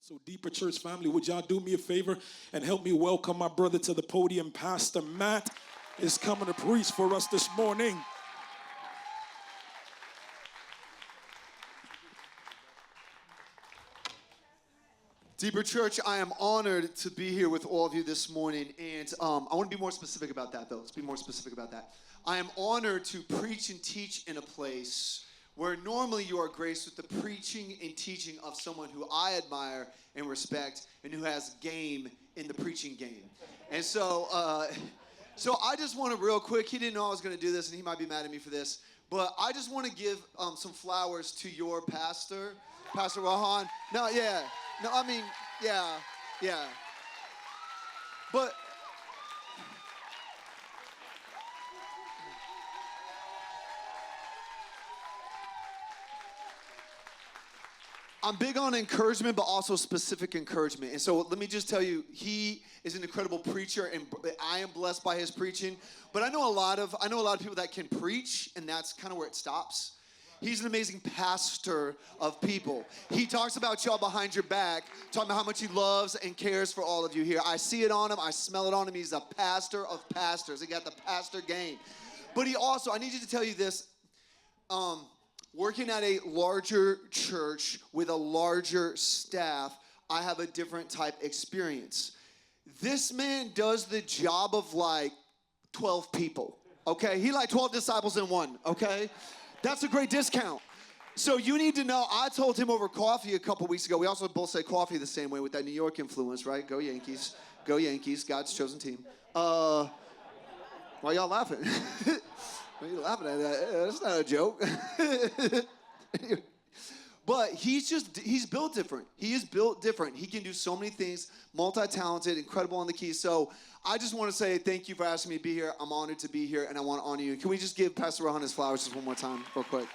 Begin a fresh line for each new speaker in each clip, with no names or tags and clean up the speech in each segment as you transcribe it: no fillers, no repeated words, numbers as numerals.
So Deeper Church family, would y'all do me a favor and help me welcome my brother to the podium? Pastor Matt is coming to preach for us this morning.
Deeper Church, I am honored to be here with all of you this morning, and I want to be more specific about that, though. Let's be more specific about that. I am honored to preach and teach in a place where normally you are graced with the preaching and teaching of someone who I admire and respect and who has game in the preaching game. And so I just want to real quick, he didn't know I was going to do this, and he might be mad at me for this, but I just want to give some flowers to your pastor, Pastor Rahan. But I'm big on encouragement, but also specific encouragement. And so let me just tell you, he is an incredible preacher, and I am blessed by his preaching. But I know a lot of people that can preach, and that's kind of where it stops. He's an amazing pastor of people. He talks about y'all behind your back, talking about how much he loves and cares for all of you here. I see it on him. I smell it on him. He's a pastor of pastors. He got the pastor game. But he also, I need you to tell you this, working at a larger church with a larger staff, I have a different type experience. This man does the job of like 12 people, okay? He like 12 disciples in one, okay? That's a great discount. So you need to know, I told him over coffee a couple weeks ago. We also both say coffee the same way with that New York influence, right? Go Yankees. Go Yankees, God's chosen team. Why y'all laughing? Why are you laughing at that? That's not a joke. But he's built different. He is built different. He can do so many things, multi-talented, incredible on the keys. So I just want to say thank you for asking me to be here. I'm honored to be here, and I want to honor you. Can we just give Pastor Rohan his flowers just one more time, real quick?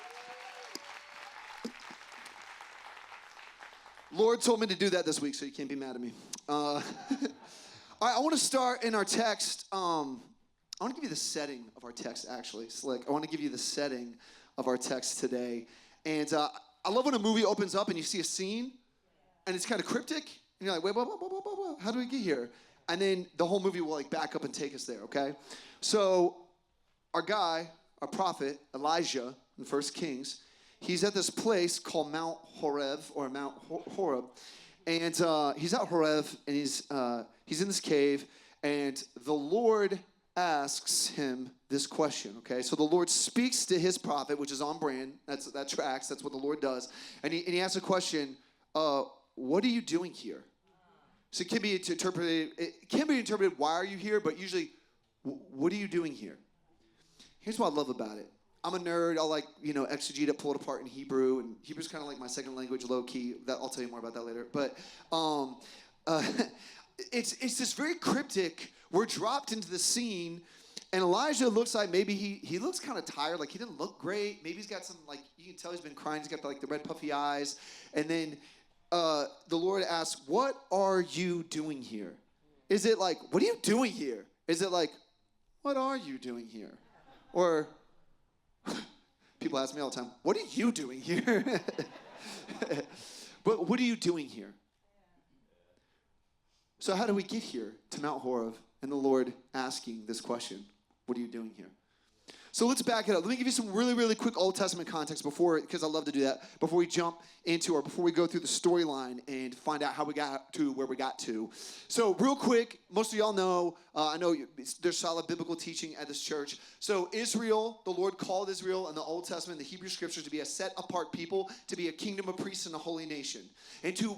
Lord told me to do that this week, so you can't be mad at me. All right, I want to start in our text. I want to give you the setting of our text, actually. Slick. I want to give you the setting of our text today. And I love when a movie opens up and you see a scene, and it's kind of cryptic, and you're like, wait, what, how do we get here? And then the whole movie will like back up and take us there, okay? So our prophet, Elijah, in 1 Kings, he's at this place called Mount Horeb, or Mount Horeb. And he's at Horeb, and he's in this cave, and the Lord asks him this question, okay? So the Lord speaks to his prophet, which is on brand. That tracks. That's what the Lord does. And he asks a question, what are you doing here? So it can be interpreted, why are you here? But usually, what are you doing here? Here's what I love about it. I'm a nerd. I'll exegete it, pull it apart in Hebrew. And Hebrew's kind of like my second language, low-key. I'll tell you more about that later. But it's this very cryptic. We're dropped into the scene, and Elijah looks like maybe he looks kind of tired, like he didn't look great. Maybe he's got some, like, you can tell he's been crying. He's got the red puffy eyes. And then the Lord asks, what are you doing here? Is it like, what are you doing here? Is it like, what are you doing here? Or people ask me all the time, what are you doing here? But what are you doing here? So how do we get here to Mount Horeb and the Lord asking this question, what are you doing here? So let's back it up. Let me give you some really, really quick Old Testament context because I love to do that, before we jump into, or before we go through the storyline and find out how we got to where we got to. So real quick, most of y'all know, I know there's solid biblical teaching at this church. So Israel, the Lord called Israel in the Old Testament, the Hebrew Scriptures, to be a set-apart people, to be a kingdom of priests and a holy nation, and to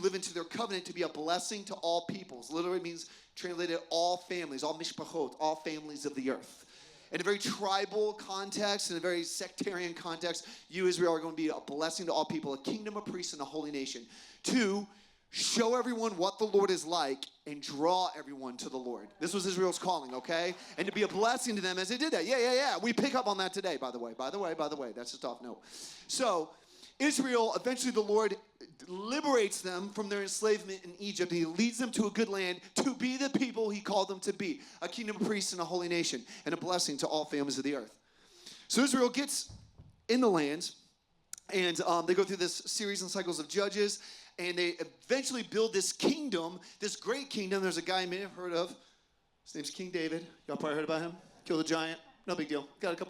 live into their covenant, to be a blessing to all peoples. Literally means, translated, all families, all mishpachot, all families of the earth. In a very tribal context, in a very sectarian context, you, Israel, are going to be a blessing to all people, a kingdom of priests and a holy nation. 2, show everyone what the Lord is like and draw everyone to the Lord. This was Israel's calling, okay? And to be a blessing to them as they did that. Yeah. We pick up on that today, by the way. That's just off note. So Israel, eventually the Lord liberates them from their enslavement in Egypt. He leads them to a good land to be the people he called them to be, a kingdom of priests and a holy nation, and a blessing to all families of the earth. So Israel gets in the land, and they go through this series and cycles of judges, and they eventually build this kingdom, this great kingdom. There's a guy you may have heard of. His name's King David. Y'all probably heard about him. Killed a giant. No big deal. Got a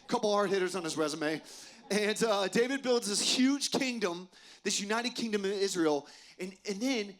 couple hard hitters on his resume. And David builds this huge kingdom, this united kingdom of Israel. And then,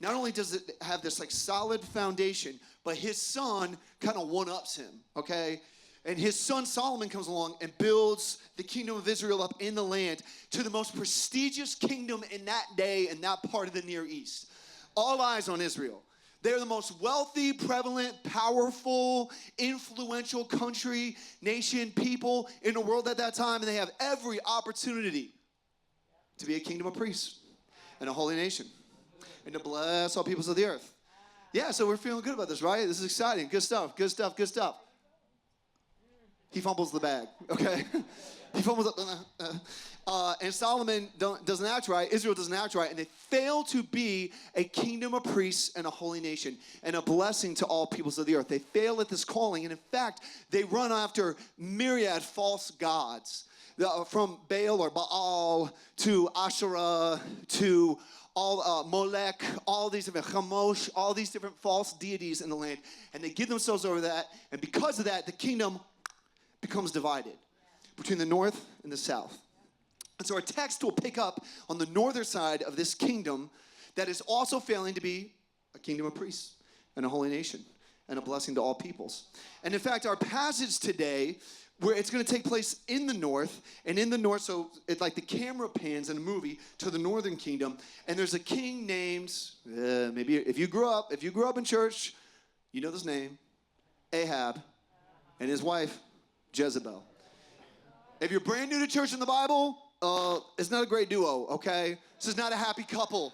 not only does it have this like solid foundation, but his son kind of one-ups him, okay? And his son Solomon comes along and builds the kingdom of Israel up in the land to the most prestigious kingdom in that day in that part of the Near East. All eyes on Israel. They're the most wealthy, prevalent, powerful, influential country, nation, people in the world at that time, and they have every opportunity to be a kingdom of priests and a holy nation and to bless all peoples of the earth. Yeah, so we're feeling good about this, right? This is exciting. Good stuff, good stuff, good stuff. He fumbles the bag, okay? He fumbles and Solomon doesn't act right. Israel doesn't act right. And they fail to be a kingdom of priests and a holy nation and a blessing to all peoples of the earth. They fail at this calling. And in fact, they run after myriad false gods. From Baal or Baal to Asherah to all Molech, all these different Chemosh, all these different false deities in the land. And they give themselves over that. And because of that, the kingdom becomes divided between the north and the south. And so our text will pick up on the northern side of this kingdom that is also failing to be a kingdom of priests and a holy nation and a blessing to all peoples. And in fact, our passage today, where it's going to take place in the north, and in the north, so it's like the camera pans in a movie to the northern kingdom, and there's a king named, maybe if you grew up in church, you know this name, Ahab, and his wife, Jezebel. If you're brand new to church in the Bible, it's not a great duo, okay? This is not a happy couple.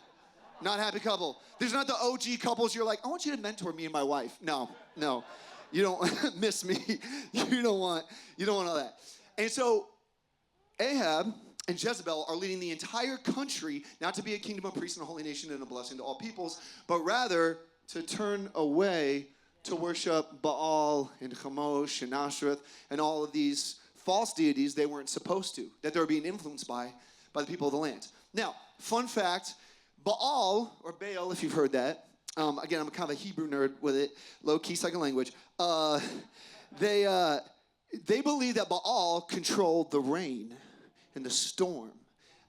Not a happy couple. There's not the OG couples you're like, I want you to mentor me and my wife. No. You don't miss me. You don't want all that. And so Ahab and Jezebel are leading the entire country not to be a kingdom of priests and a holy nation and a blessing to all peoples, but rather to turn away to worship Baal and Chemosh and Asherah and all of these false deities they weren't supposed to, that they were being influenced by the people of the land. Now, fun fact, Baal, or Baal if you've heard that, again, I'm kind of a Hebrew nerd with it, low-key second language, they believe that Baal controlled the rain and the storm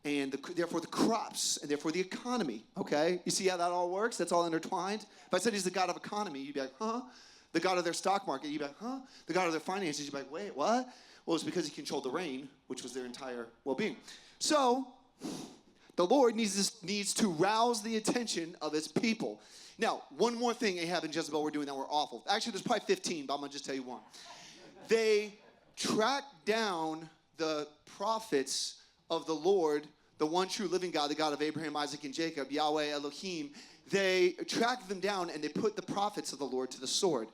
and therefore the crops and therefore the economy, okay? You see how that all works? That's all intertwined. If I said he's the god of economy, you'd be like, huh? The god of their stock market, you'd be like, huh? The god of their finances, you'd be like, wait, what? Well, it's because he controlled the rain, which was their entire well-being. So, the Lord needs to rouse the attention of his people. Now, one more thing Ahab and Jezebel were doing that were awful. Actually, there's probably 15, but I'm going to just tell you one. They tracked down the prophets of the Lord, the one true living God, the God of Abraham, Isaac, and Jacob, Yahweh, Elohim. They tracked them down, and they put the prophets of the Lord to the sword.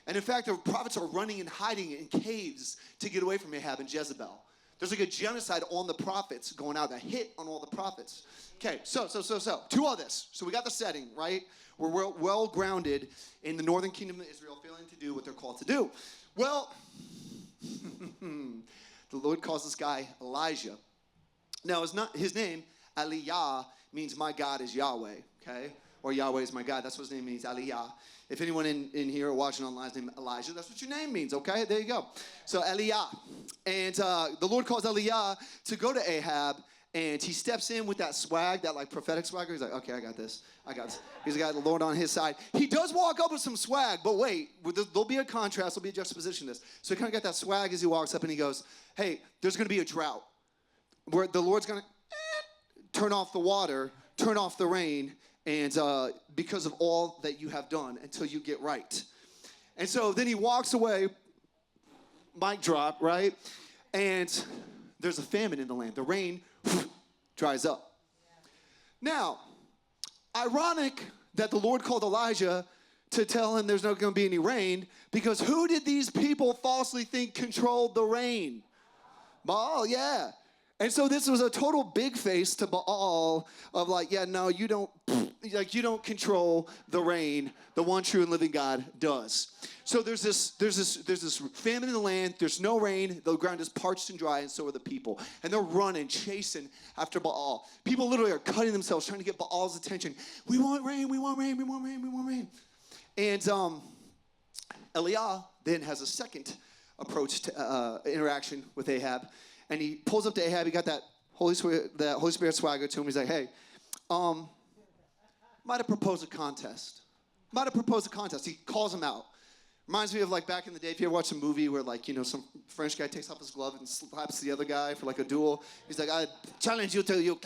And in fact, the prophets are running and hiding in caves to get away from Ahab and Jezebel. There's like a genocide on the prophets going out, a hit on all the prophets. Okay, so, to all this. So we got the setting, right? We're well grounded in the northern kingdom of Israel, failing to do what they're called to do. Well, the Lord calls this guy Elijah. Now, it's not his name, Aliyah, means my God is Yahweh, okay? Or Yahweh is my God. That's what his name means, Aliyah. If anyone in here or watching online is named Elijah, that's what your name means, okay? There you go. So Aliyah. And the Lord calls Aliyah to go to Ahab, and he steps in with that swag, that like prophetic swagger. He's like, okay, I got this. He's got the Lord on his side. He does walk up with some swag, but wait, there'll be a contrast, there'll be a juxtaposition to this. So he kind of got that swag as he walks up, and he goes, hey, there's going to be a drought where the Lord's going to turn off the water, turn off the rain, and because of all that you have done until you get right. And so then he walks away, mic drop, right? And there's a famine in the land. The rain dries up. Now, ironic that the Lord called Elijah to tell him there's not going to be any rain, because who did these people falsely think controlled the rain? Baal, yeah. And so this was a total big face to Baal of like, yeah, no, you don't like, you don't control the rain. The one true and living God does. So there's this famine in the land. There's no rain. The ground is parched and dry, and so are the people. And they're running, chasing after Baal. People literally are cutting themselves, trying to get Baal's attention. We want rain, we want rain, we want rain, we want rain. And Eliah then has a second approach to interaction with Ahab. And he pulls up to Ahab. He got that Holy Spirit swagger to him. He's like, hey, might have proposed a contest. He calls him out. Reminds me of, like, back in the day, if you ever watch a movie where, like, you know, some French guy takes off his glove and slaps the other guy for, like, a duel. He's like, I challenge you to you,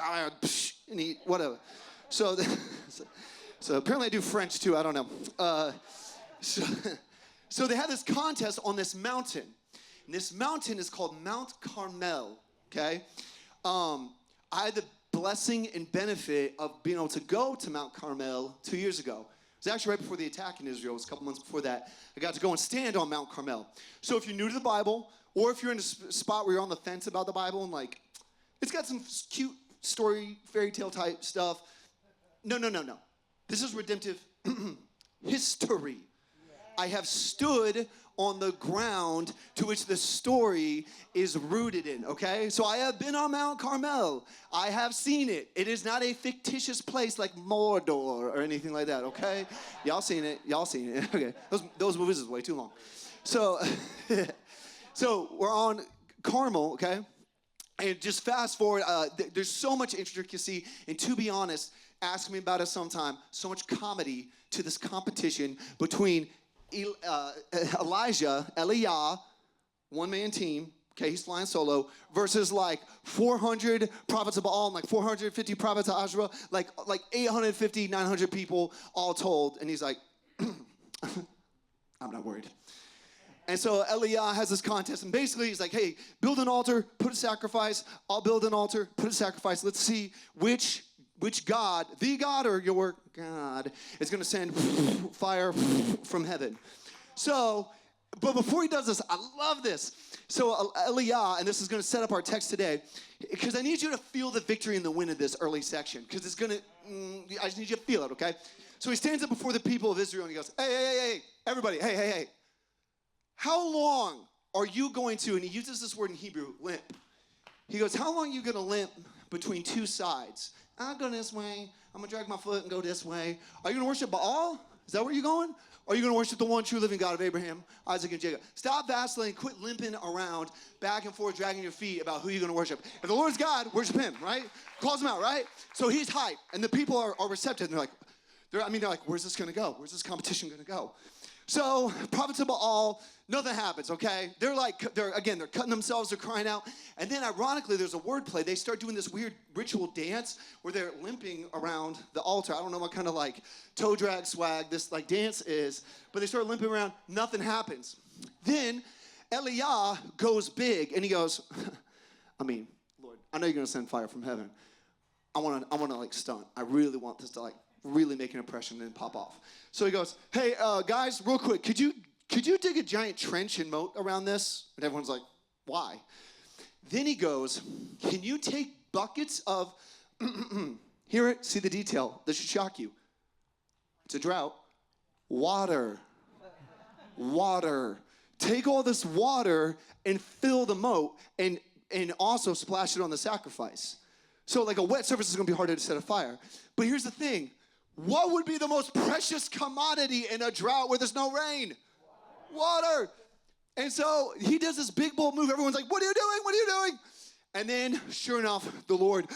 and he, whatever. So apparently I do French too, I don't know. So they had this contest on this mountain. And this mountain is called Mount Carmel, okay? I had the blessing and benefit of being able to go to Mount Carmel 2 years ago. It was actually right before the attack in Israel. It was a couple months before that. I got to go and stand on Mount Carmel. So if you're new to the Bible, or if you're in a spot where you're on the fence about the Bible and, like, it's got some cute story, fairy tale type stuff. No. This is redemptive history. I have stood on the ground to which the story is rooted in, okay? So I have been on Mount Carmel. I have seen it. It is not a fictitious place like Mordor or anything like that, okay? Y'all seen it. Okay. Those movies is way too long. So, so we're on Carmel, okay? And just fast forward, there's so much intricacy, and to be honest, ask me about it sometime, so much comedy to this competition between Eliah, one-man team, okay, he's flying solo, versus like 400 prophets of Baal and like 450 prophets of Asherah, like 850, 900 people all told. And he's like, I'm not worried. And so Eliah has this contest, and basically he's like, hey, build an altar, put a sacrifice. I'll build an altar, put a sacrifice. Let's see which God, the God or your God, is going to send fire from heaven. So, but before he does this, I love this. So Eliah, and this is going to set up our text today, because I need you to feel the victory and the win of this early section, because it's going to, I just need you to feel it, okay? So he stands up before the people of Israel, and he goes, hey, everybody, hey. How long are you going to, and he uses this word in Hebrew, limp. He goes, how long are you going to limp between two sides? I'll go this way. I'm going to drag my foot and go this way. Are you going to worship Baal? Is that where you're going? Or are you going to worship the one true living God of Abraham, Isaac, and Jacob? Stop vacillating. Quit limping around back and forth, dragging your feet about who you're going to worship. If the Lord's God, worship him, right? Calls him out, right? So he's hyped, and the people are receptive. And they're like, where's this going to go? Where's this competition going to go? So prophets of Baal, nothing happens, okay? They're cutting themselves, they're crying out. And then ironically, there's a wordplay. They start doing this weird ritual dance where they're limping around the altar. I don't know what kind of like toe drag swag this like dance is, but they start limping around, nothing happens. Then Eliah goes big and he goes, Lord, I know you're gonna send fire from heaven. I wanna like stunt. I really want this to like really make an impression and then pop off. So he goes, hey, guys, real quick, could you dig a giant trench and moat around this? And everyone's like, why? Then he goes, can you take buckets of, hear it, see the detail. This should shock you. It's a drought. Water. Take all this water and fill the moat and also splash it on the sacrifice. So like a wet surface is going to be harder to set afire. But here's the thing. What would be the most precious commodity in a drought where there's no rain? Water. And so he does this big, bold move. Everyone's like, what are you doing? What are you doing? And then, sure enough, the Lord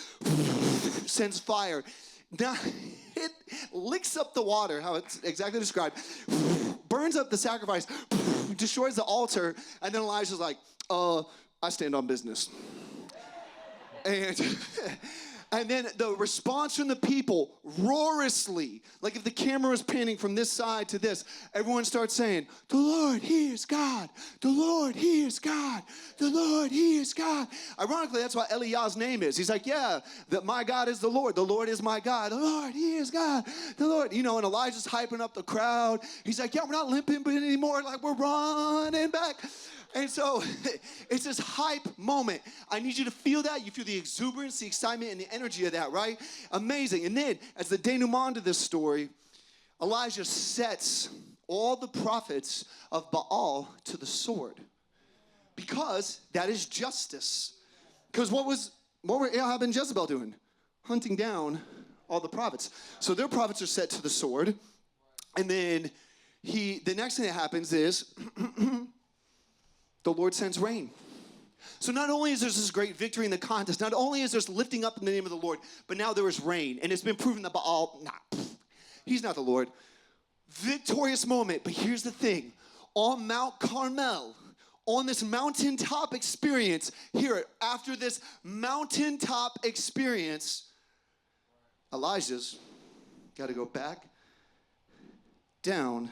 sends fire. Now, it licks up the water, how it's exactly described, burns up the sacrifice, destroys the altar, and then Elijah's like, I stand on business. And then the response from the people, roarously, like if the camera was panning from this side to this, everyone starts saying, the Lord, he is God. The Lord, he is God. The Lord, he is God. Ironically, that's what Eliah's name is. He's like, yeah, that my God is the Lord. The Lord is my God. The Lord, he is God. The Lord, and Elijah's hyping up the crowd. He's like, yeah, we're not limping anymore. Like, we're running back. And so it's this hype moment. I need you to feel that. You feel the exuberance, the excitement, and the energy of that, right? Amazing. And then, as the denouement to this story, Elijah sets all the prophets of Baal to the sword. Because that is justice. Because what were Ahab and Jezebel doing? Hunting down all the prophets. So their prophets are set to the sword. And then the next thing that happens is the Lord sends rain. So not only is there this great victory in the contest, not only is there lifting up in the name of the Lord, but now there is rain. And it's been proven that Baal, he's not the Lord. Victorious moment. But here's the thing. On Mount Carmel, on this mountaintop experience, here, after this mountaintop experience, Elijah's got to go back down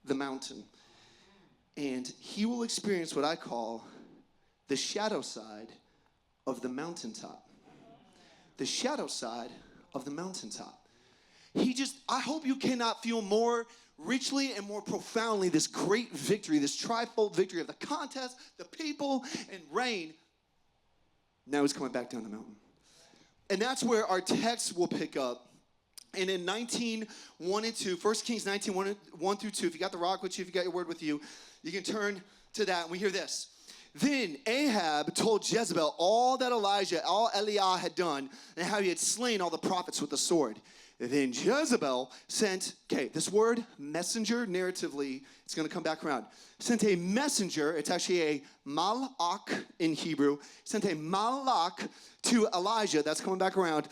the mountain. And he will experience what I call the shadow side of the mountaintop. The shadow side of the mountaintop. I hope you cannot feel more richly and more profoundly this great victory, this trifold victory of the contest, the people, and rain. Now he's coming back down the mountain. And that's where our text will pick up. And in 19:1 and 2, 1 Kings 19:1 through 2, if you got the rock with you, if you got your word with you, you can turn to that. And we hear this. Then Ahab told Jezebel all that Eliah had done, and how he had slain all the prophets with the sword. Then Jezebel sent, this word, messenger, narratively, it's going to come back around. Sent a messenger, it's actually a malach in Hebrew, sent a malach to Elijah, that's coming back around,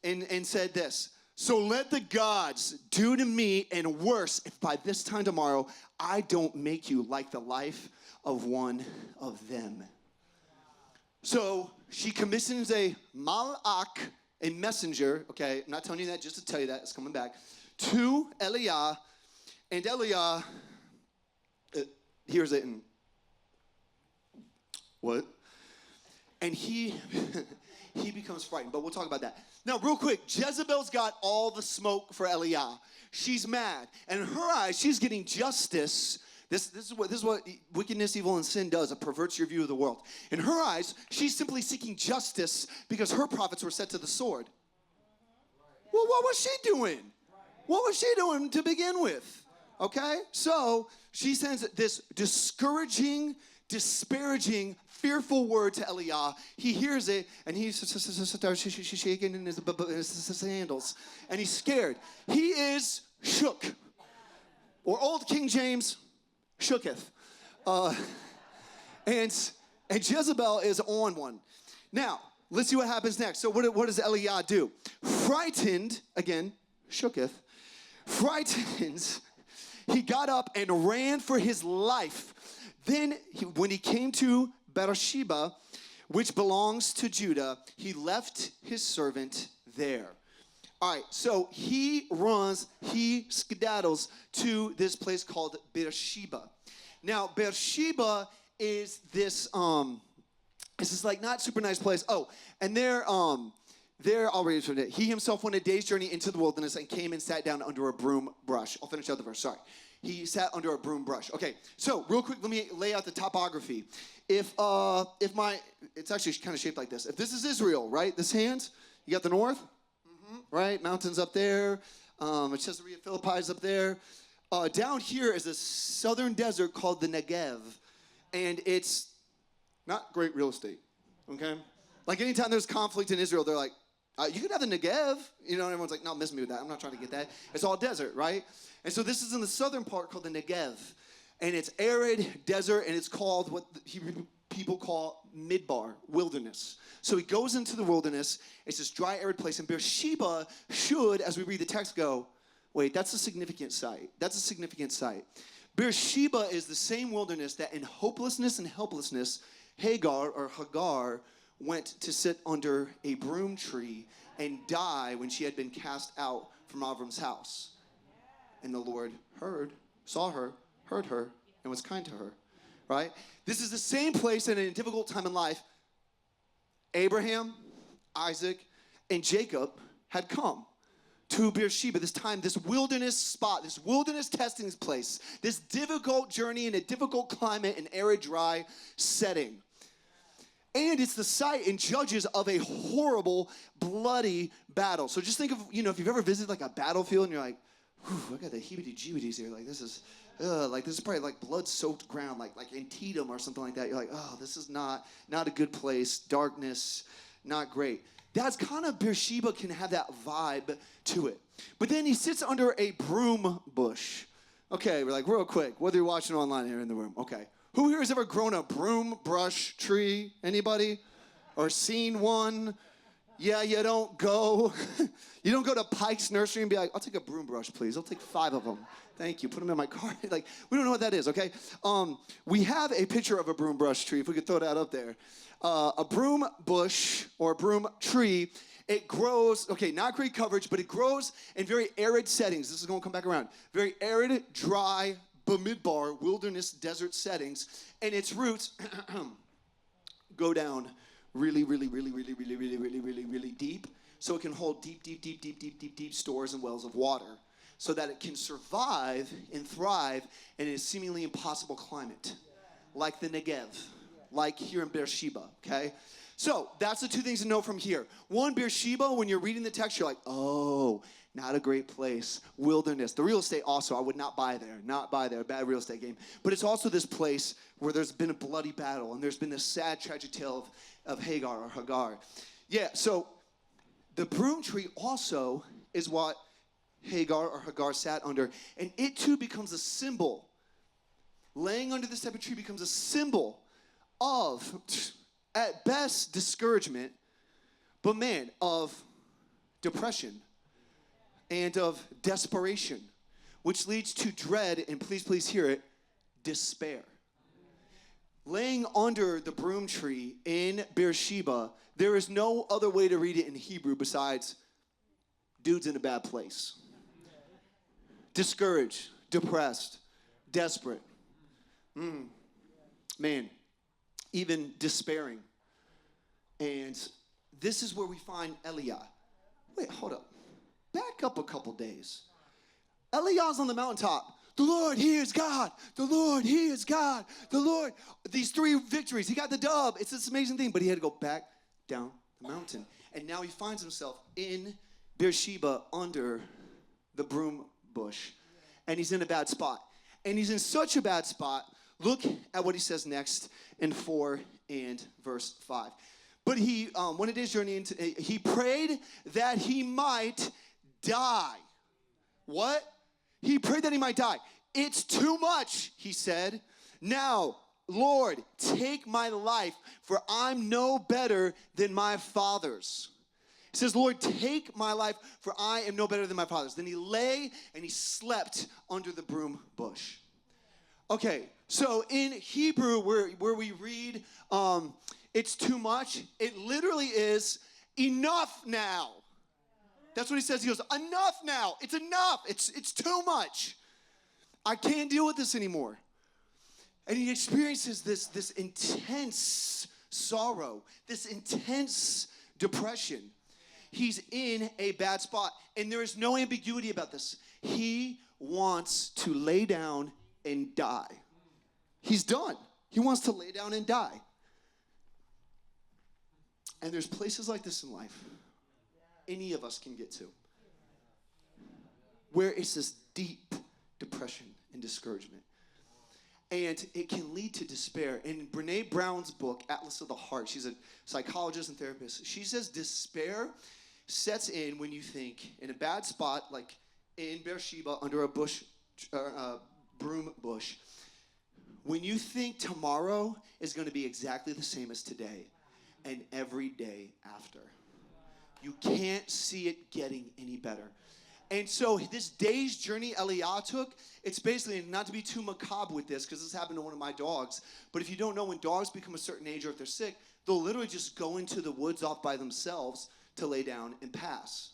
and said this, so let the gods do to me and worse if by this time tomorrow I don't make you like the life of one of them. So she commissions a malach, a messenger, okay, I'm not telling you that just to tell you that, it's coming back, to Eliah, and Eliah hears it and, what? And he becomes frightened, but we'll talk about that. Now, real quick, Jezebel's got all the smoke for Eliah. She's mad, and in her eyes, she's getting justice. This is what wickedness, evil, and sin does. It perverts your view of the world. In her eyes, she's simply seeking justice because her prophets were set to the sword. Well, what was she doing? What was she doing to begin with? Okay? So she sends this discouraging, disparaging, fearful word to Eliah. He hears it, and he starts shaking in his sandals. And he's scared. He is shook. Or old King James, shooketh. And Jezebel is on one. Now, let's see what happens next. So what does Eliah do? Frightened, again, shooketh. Frightened, he got up and ran for his life. Then, when he came to Beersheba, which belongs to Judah, he left his servant there. All right, so he skedaddles to this place called Beersheba. Now, Beersheba is this like not super nice place. Oh, and there, I'll read it from it. He himself went a day's journey into the wilderness and came and sat down under a broom bush. I'll finish out the verse, sorry. He sat under a broom bush. Okay, so real quick, let me lay out the topography. It's actually kind of shaped like this. If this is Israel, right, this hand, you got the north, right, mountains up there, Caesarea Philippi's up there. Down here is a southern desert called the Negev, and it's not great real estate, okay? Like anytime there's conflict in Israel, they're like, you could have the Negev, and everyone's like, no, miss me with that. I'm not trying to get that. It's all desert, right? And so this is in the southern part called the Negev. And it's arid, desert, and it's called what the Hebrew people call midbar, wilderness. So he goes into the wilderness. It's this dry, arid place. And Beersheba should, as we read the text, go, wait, that's a significant site. That's a significant site. Beersheba is the same wilderness that in hopelessness and helplessness, Hagar went to sit under a broom tree and die when she had been cast out from Avram's house. And the Lord saw her, heard her, and was kind to her, right? This is the same place that in a difficult time in life, Abraham, Isaac, and Jacob had come to Beersheba, this time, this wilderness spot, this wilderness testing place, this difficult journey in a difficult climate, an arid, dry setting. And it's the site in Judges of a horrible, bloody battle. So just think of, if you've ever visited like a battlefield and you're like, whew, I got the heebie-jeebies here. Like this is probably like blood-soaked ground, like Antietam or something like that. You're like, oh, this is not a good place. Darkness, not great. That's kind of, Beersheba can have that vibe to it. But then he sits under a broom bush. Okay, we're like, real quick, whether you're watching online here in the room, okay. Who here has ever grown a broom brush tree? Anybody? Or seen one? Yeah, you don't go. You don't go to Pike's Nursery and be like, I'll take a broom brush, please. I'll take 5 of them. Thank you. Put them in my car. Like, we don't know what that is, okay? We have a picture of a broom brush tree, if we could throw that up there. A broom bush or a broom tree, it grows, okay, not great coverage, but it grows in very arid settings. This is going to come back around. Very arid, dry, Bamidbar, wilderness, desert settings, and its roots go down really, really, really, really, really, really, really, really, really deep, so it can hold deep stores and wells of water, so that it can survive and thrive in a seemingly impossible climate, like the Negev, like here in Beersheba, okay? So that's the 2 things to know from here. One, Beersheba, when you're reading the text, you're like, oh, not a great place. Wilderness. The real estate also, I would not buy there. Not buy there. Bad real estate game. But it's also this place where there's been a bloody battle and there's been this sad, tragic tale of Hagar or Hagar. Yeah, so the broom tree also is what Hagar or Hagar sat under. And it too becomes a symbol. Laying under this type of tree becomes a symbol of, at best, discouragement, but man, of depression and of desperation, which leads to dread, and please hear it, despair. Laying under the broom tree in Beersheba, there is no other way to read it in Hebrew besides dude's in a bad place. Discouraged, depressed, desperate. Man, even despairing. And this is where we find Eliah. Wait, hold up. Back up a couple days. Eliah's on the mountaintop. The Lord, He is God. The Lord, He is God. The Lord. These 3 victories. He got the dub. It's this amazing thing. But he had to go back down the mountain. And now he finds himself in Beersheba under the broom bush. And he's in a bad spot. And he's in such a bad spot. Look at what he says next in 4 and verse 5. But he, when it is journeying, he prayed that he might die. What? He prayed that he might die. It's too much, he said. Now, Lord, take my life, for I'm no better than my fathers. He says, Lord, take my life, for I am no better than my fathers. Then he lay and he slept under the broom bush. Okay, so in Hebrew, where we read, it's too much, it literally is enough now. That's what he says. He goes, enough now. It's enough. It's too much. I can't deal with this anymore. And he experiences this intense sorrow, this intense depression. He's in a bad spot. And there is no ambiguity about this. He wants to lay down and die. He's done. He wants to lay down and die. And there's places like this in life any of us can get to, where it's this deep depression and discouragement. And it can lead to despair. In Brene Brown's book, Atlas of the Heart, she's a psychologist and therapist. She says despair sets in when you think in a bad spot, like in Beersheba under a bush, broom bush. When you think tomorrow is going to be exactly the same as today and every day after. You can't see it getting any better. And so this day's journey Eliah took, it's basically, not to be too macabre with this, because this happened to one of my dogs, but if you don't know, when dogs become a certain age or if they're sick, they'll literally just go into the woods off by themselves to lay down and pass.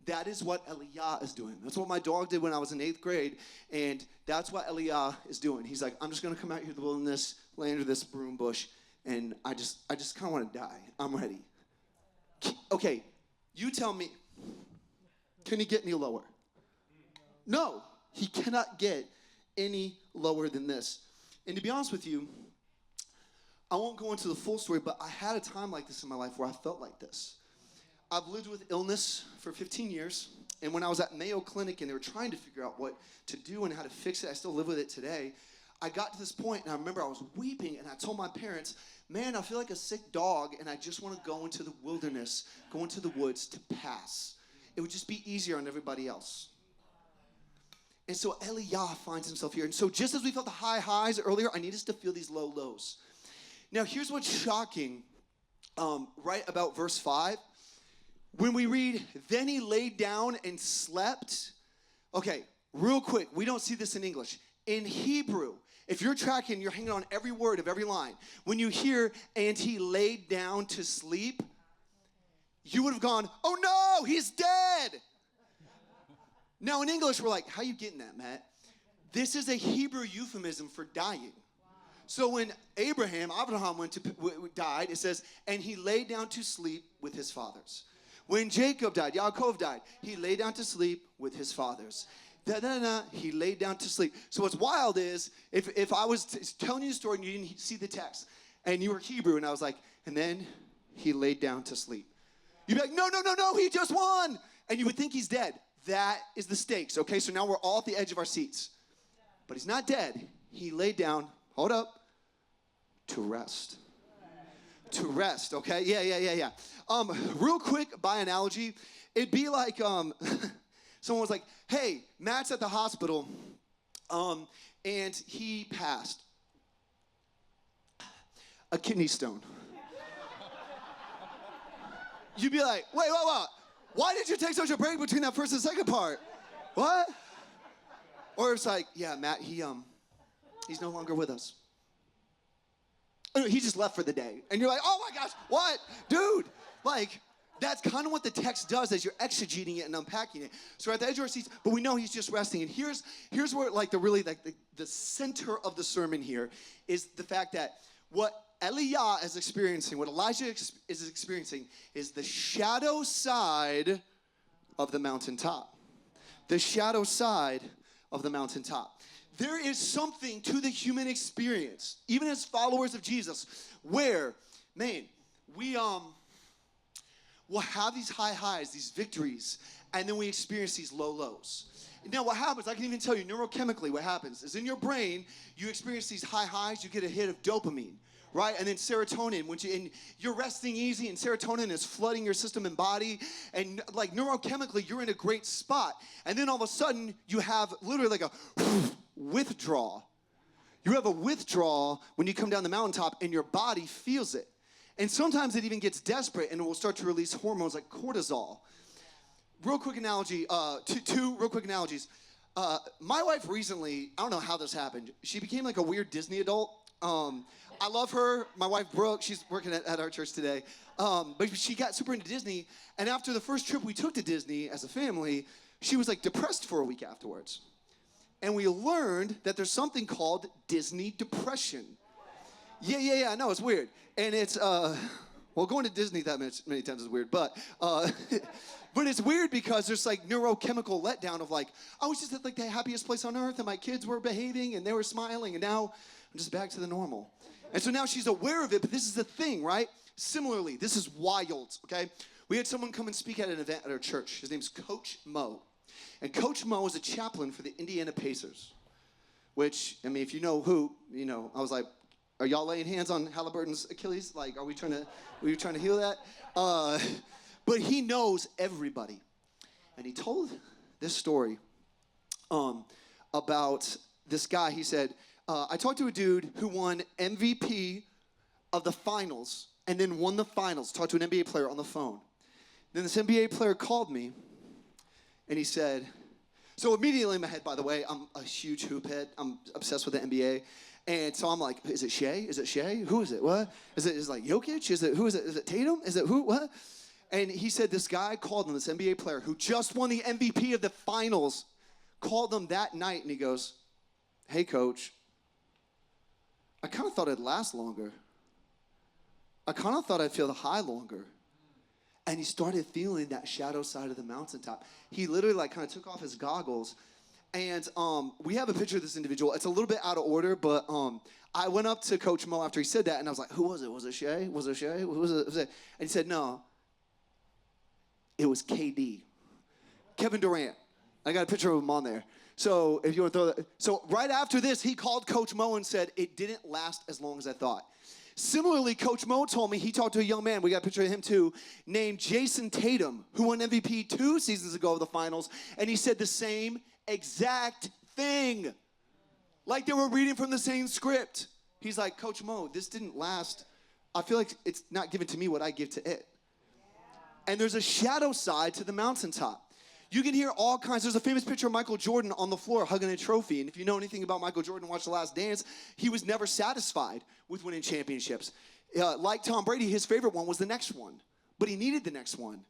That is what Eliah is doing. That's what my dog did when I was in 8th grade, and that's what Eliah is doing. He's like, I'm just going to come out here to the wilderness, lay under this broom bush, and I just kind of want to die. I'm ready. Okay, you tell me. Can he get any lower? No, he cannot get any lower than this. And to be honest with you, I won't go into the full story, but I had a time like this in my life where I felt like this. I've lived with illness for 15 years, and when I was at Mayo Clinic and they were trying to figure out what to do and how to fix it, I still live with it today. I got to this point, and I remember I was weeping, and I told my parents, man, I feel like a sick dog, and I just want to go into the wilderness, go into the woods to pass. It would just be easier on everybody else. And so Eliah finds himself here. And so just as we felt the high highs earlier, I need us to feel these low lows. Now, here's what's shocking, right about verse 5. When we read, then he laid down and slept. Okay, real quick, we don't see this in English. In Hebrew, if you're tracking, you're hanging on every word of every line. When you hear, and he laid down to sleep, you would have gone, oh no, he's dead. Now, in English, we're like, how you getting that, Matt? This is a Hebrew euphemism for dying. So when Abraham died, it says, and he lay down to sleep with his fathers. When Jacob died, Yaakov died, he lay down to sleep with his fathers. He laid down to sleep. So what's wild is, if I was telling you a story and you didn't see the text, and you were Hebrew, and I was like, and then he laid down to sleep. You'd be like, no, he just won. And you would think he's dead. That is the stakes, okay? So now we're all at the edge of our seats. But he's not dead. He laid down, hold up, to rest. To rest, okay? Yeah. Real quick, by analogy, it'd be like someone was like, hey, Matt's at the hospital, and he passed a kidney stone. You'd be like, wait. Why did you take such a break between that first and second part? What? Or it's like, yeah, Matt, he's no longer with us. He just left for the day. And you're like, oh my gosh, what? Dude, like, that's kind of what the text does as you're exegeting it and unpacking it. So we're at the edge of our seats, but we know he's just resting. And here's where, like, the center of the sermon here is the fact that what Eliah is experiencing, what Elijah is experiencing, is the shadow side of the mountaintop. The shadow side of the mountaintop. There is something to the human experience, even as followers of Jesus, where, man, we will have these high highs, these victories, and then we experience these low lows. Now, what happens, I can even tell you neurochemically what happens, is in your brain, you experience these high highs, you get a hit of dopamine. Right? And then serotonin, and you're resting easy, and serotonin is flooding your system and body, and like neurochemically, you're in a great spot. And then all of a sudden, you have literally like a withdrawal. You have a withdrawal when you come down the mountaintop, and your body feels it. And sometimes it even gets desperate, and it will start to release hormones like cortisol. Real quick analogy, two real quick analogies. My wife recently, I don't know how this happened, she became like a weird Disney adult. I love her. My wife, Brooke, she's working at our church today. But she got super into Disney. And after the first trip we took to Disney as a family, she was like depressed for a week afterwards. And we learned that there's something called Disney depression. Yeah, I know, it's weird. And it's, well, going to Disney that many times is weird. But it's weird because there's like neurochemical letdown of like, I was just at like the happiest place on earth and my kids were behaving and they were smiling and now I'm just back to the normal. And so now she's aware of it, but this is the thing, right? Similarly, this is wild, okay? We had someone come and speak at an event at our church. His name's Coach Mo. And Coach Mo is a chaplain for the Indiana Pacers, which, I mean, if you know who, you know, I was like, are y'all laying hands on Halliburton's Achilles? Like, are we trying to heal that? But he knows everybody. And he told this story about this guy. He said, I talked to a dude who won MVP of the finals and then won the finals. Talked to an NBA player on the phone. Then this NBA player called me and he said, so immediately in my head, by the way, I'm a huge hoop head. I'm obsessed with the NBA. And so I'm like, is it Shea? Is it Shea? Who is it? What? Is it like Jokic? Who is it? Is it Tatum? Is it who? What? And he said this guy called him, this NBA player who just won the MVP of the finals, called him that night and he goes, hey, coach, I kind of thought it'd last longer. I kind of thought I'd feel the high longer. And he started feeling that shadow side of the mountaintop. He literally like kind of took off his goggles. And we have a picture of this individual. It's a little bit out of order, but I went up to Coach Mo after he said that, and I was like, who was it? Was it Shea? Was it Shea? Who was it? And he said, no, it was KD. Kevin Durant. I got a picture of him on there. So if you want to throw that. So right after this, he called Coach Mo and said, it didn't last as long as I thought. Similarly, Coach Mo told me he talked to a young man, we got a picture of him too, named Jason Tatum, who won MVP 2 seasons ago of the finals, and he said the same exact thing. Like they were reading from the same script. He's like, Coach Mo, this didn't last. I feel like it's not given to me what I give to it. And there's a shadow side to the mountaintop. You can hear all kinds. There's a famous picture of Michael Jordan on the floor hugging a trophy. And if you know anything about Michael Jordan, watch The Last Dance, he was never satisfied with winning championships. Like Tom Brady, his favorite one was the next one. But he needed the next one.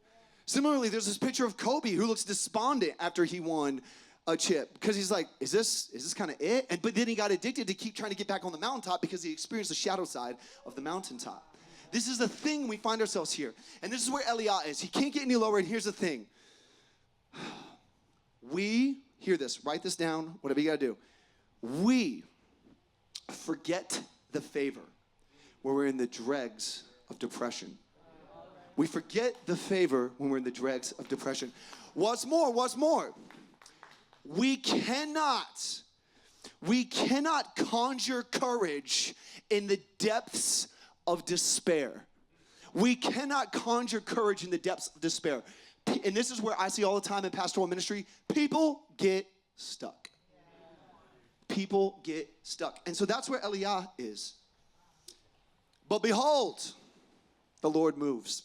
Similarly, there's this picture of Kobe who looks despondent after he won a chip. Because he's like, is this kind of it? But then he got addicted to keep trying to get back on the mountaintop because he experienced the shadow side of the mountaintop. This is the thing we find ourselves here. And this is where Eliah is. He can't get any lower. And here's the thing. We, hear this, write this down, whatever you got to do. We forget the favor when we're in the dregs of depression. We forget the favor when we're in the dregs of depression. What's more? We cannot conjure courage in the depths of despair. We cannot conjure courage in the depths of despair. And this is where I see all the time in pastoral ministry, people get stuck. People get stuck. And so that's where Eliah is. But behold, the Lord moves.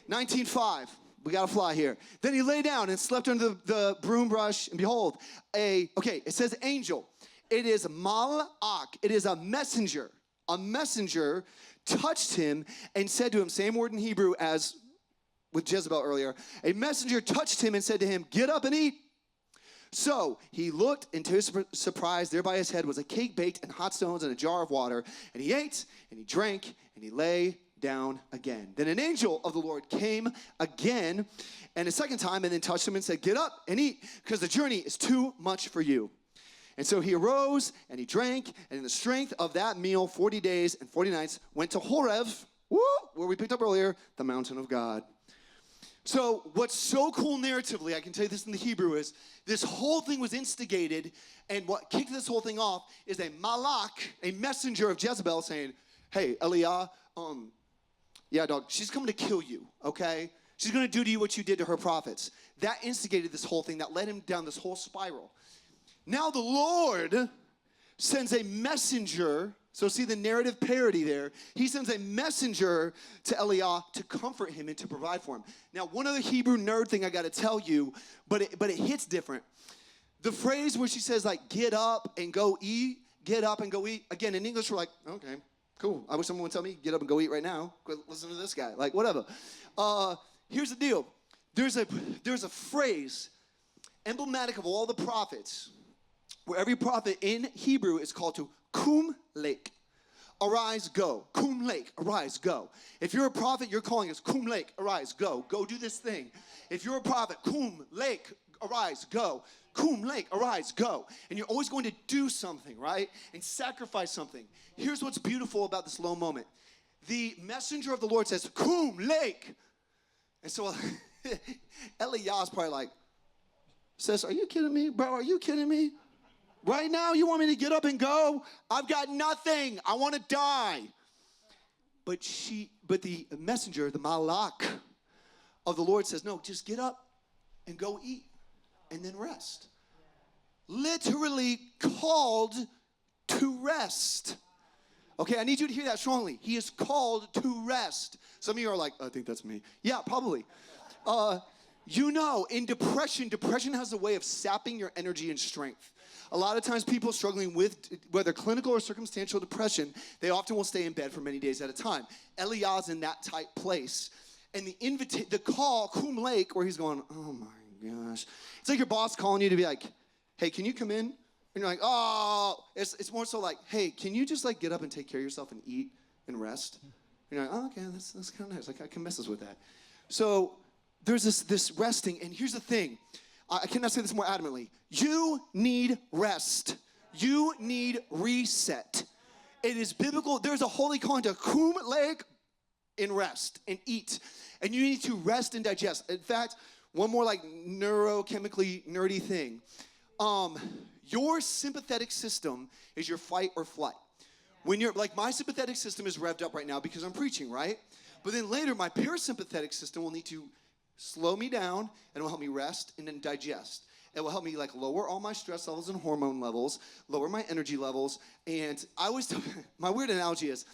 19:5, we got to fly here. Then he lay down and slept under the broom brush, and behold, it says angel. It is malak. It is a messenger. A messenger touched him and said to him, same word in Hebrew as with Jezebel earlier, a messenger touched him and said to him, get up and eat. So he looked, and to his surprise, there by his head was a cake baked in hot stones and a jar of water. And he ate, and he drank, and he lay down again. Then an angel of the Lord came again, and a second time, and then touched him and said, get up and eat, because the journey is too much for you. And so he arose, and he drank, and in the strength of that meal, 40 days and 40 nights, went to Horeb, where we picked up earlier, the mountain of God. So what's so cool narratively, I can tell you this in the Hebrew, is this whole thing was instigated, and what kicked this whole thing off is a malak, a messenger of Jezebel, saying, hey, Eliah, yeah, dog, she's coming to kill you, okay? She's going to do to you what you did to her prophets. That instigated this whole thing. That led him down this whole spiral. Now the Lord sends a messenger. So see the narrative parody there. He sends a messenger to Eliah to comfort him and to provide for him. Now, one other Hebrew nerd thing I got to tell you, but it hits different. The phrase where she says, like, get up and go eat, get up and go eat. Again, in English, we're like, okay, cool. I wish someone would tell me, get up and go eat right now. Listen to this guy. Like, whatever. Here's the deal. There's a phrase emblematic of all the prophets, where every prophet in Hebrew is called to kum lake. Arise, go. Kum lake, arise, go. If you're a prophet, you're calling us kum lake, arise, go. Go do this thing. If you're a prophet, kum lake, arise, go. Kum lake, arise, go. And you're always going to do something, right? And sacrifice something. Here's what's beautiful about this low moment. The messenger of the Lord says, kum lake. And so Eliah's probably like, sis, are you kidding me? Bro, are you kidding me? Right now, you want me to get up and go? I've got nothing. I want to die. But the messenger, the malak of the Lord says, no, just get up and go eat and then rest. Literally called to rest. Okay, I need you to hear that strongly. He is called to rest. Some of you are like, I think that's me. Yeah, probably. In depression has a way of sapping your energy and strength. A lot of times people struggling with whether clinical or circumstantial depression, they often will stay in bed for many days at a time. Eliah's in that type place. And the call, Kum Lake, where he's going, oh my gosh. It's like your boss calling you to be like, hey, can you come in? And you're like, oh, it's more so like, hey, can you just like get up and take care of yourself and eat and rest? And you're like, oh, okay, that's kind of nice. Like I can messes with that. So there's this resting, and here's the thing. I cannot say this more adamantly. You need rest. You need reset. It is biblical. There's a holy calling to cum leg in rest and eat. And you need to rest and digest. In fact, one more like neurochemically nerdy thing. Your sympathetic system is your fight or flight. When you're like, my sympathetic system is revved up right now because I'm preaching, right? But then later, my parasympathetic system will need to slow me down, and it will help me rest and then digest. It will help me like lower all my stress levels and hormone levels, lower my energy levels. And I always tell, my weird analogy is,